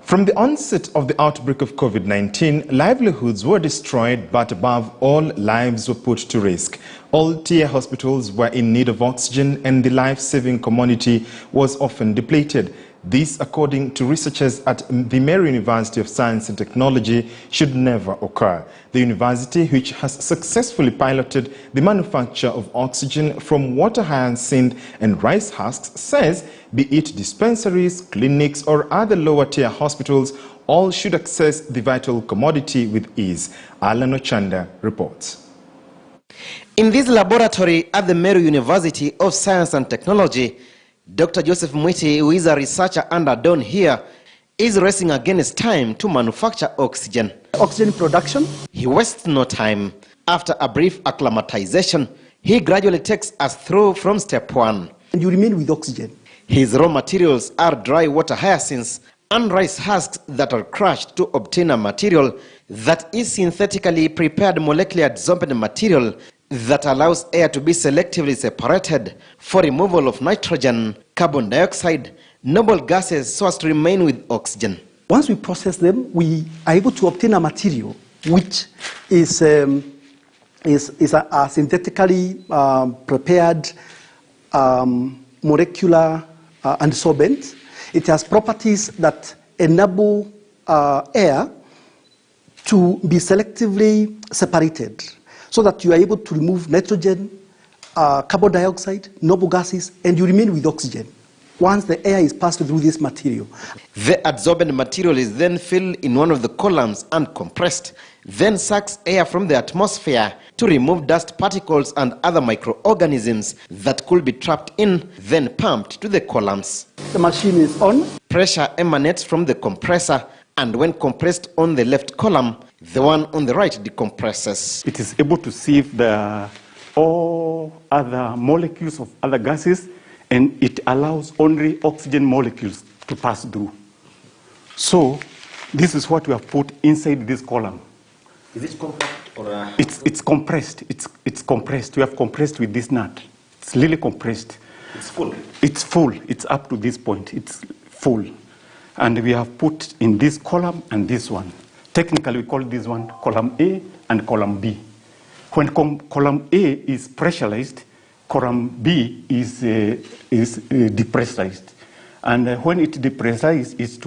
From the onset of the outbreak of COVID-19, livelihoods were destroyed, but above all, lives were put to risk. All tier hospitals were in need of oxygen, and the life-saving community was often depleted. This, according to researchers at the Meru University of Science and Technology, should never occur. The university, which has successfully piloted the manufacture of oxygen from water hyacinth and rice husks, says be it dispensaries, clinics or other lower-tier hospitals, all should access the vital commodity with ease. Alan Ochanda reports. In this laboratory at the Meru University of Science and Technology, Dr. Joseph Mwiti, who is a researcher under Don here, is racing against time to manufacture oxygen. Oxygen production. He wastes no time. After a brief acclimatization, he gradually takes us through from step one. And you remain with oxygen. His raw materials are dry water hyacinths and rice husks that are crushed to obtain a material that is synthetically prepared molecular adsorbent material that allows air to be selectively separated for removal of nitrogen, carbon dioxide, noble gases so as to remain with oxygen. Once we process them, we are able to obtain a material which is a synthetically prepared molecular adsorbent. It has properties that enable air to be selectively separated, so that you are able to remove nitrogen, carbon dioxide, noble gases, and you remain with oxygen once the air is passed through this material. The adsorbent material is then filled in one of the columns and compressed, then sucks air from the atmosphere to remove dust particles and other microorganisms that could be trapped in, then pumped to the columns. The machine is on. Pressure emanates from the compressor, and when compressed on the left column, the one on the right decompresses. It is able to sieve all other molecules of other gases, and it allows only oxygen molecules to pass through. So this is what we have put inside this column. Is it compact or it's compressed. It's compressed. We have compressed with this nut. It's really compressed. It's full. It's full. It's up to this point. It's full. And we have put in this column and this one. Technically, we call this one column A and column B. When column A is pressurized, column B is depressurized. And when it depressurized, it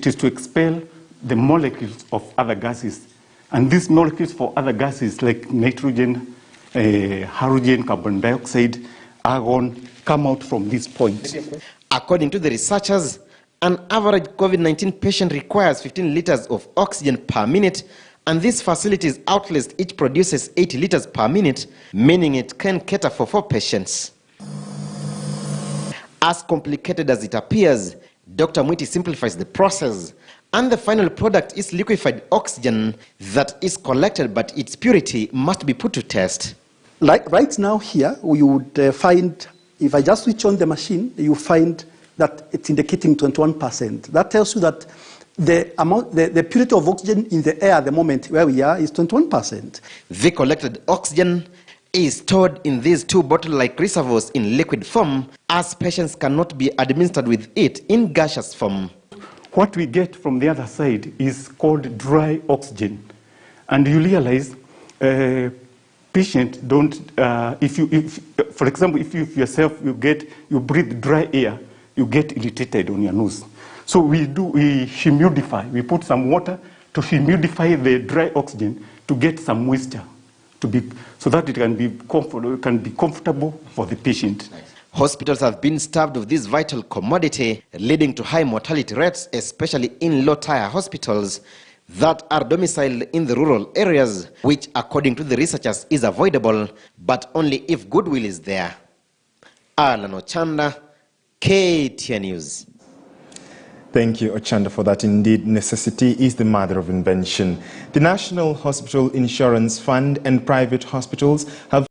is to expel the molecules of other gases. And these molecules for other gases like nitrogen, hydrogen, carbon dioxide, argon, come out from this point. According to the researchers, an average COVID-19 patient requires 15 liters of oxygen per minute, and this facility's outlets each produces 80 liters per minute, meaning it can cater for 4 patients. As complicated as it appears, Dr. Mwiti simplifies the process, and the final product is liquefied oxygen that is collected, but its purity must be put to test. Like right now here, we would find, if I just switch on the machine, you find that it's indicating 21%. That tells you that the purity of oxygen in the air at the moment where we are is 21%. The collected oxygen is stored in these 2 bottle-like reservoirs in liquid form, as patients cannot be administered with it in gaseous form. What we get from the other side is called dry oxygen. And you realize patients don't, for example, if you yourself, you breathe dry air, you get irritated on your nose. So we humidify. We put some water to humidify the dry oxygen to get some moisture, so that it can be comfortable for the patient. Hospitals have been starved of this vital commodity, leading to high mortality rates, especially in low-tier hospitals that are domiciled in the rural areas, which, according to the researchers, is avoidable, but only if goodwill is there. Alan Ochanda, KTN News. Thank you, Ochanda, for that. Indeed, necessity is the mother of invention. The National Hospital Insurance Fund and private hospitals have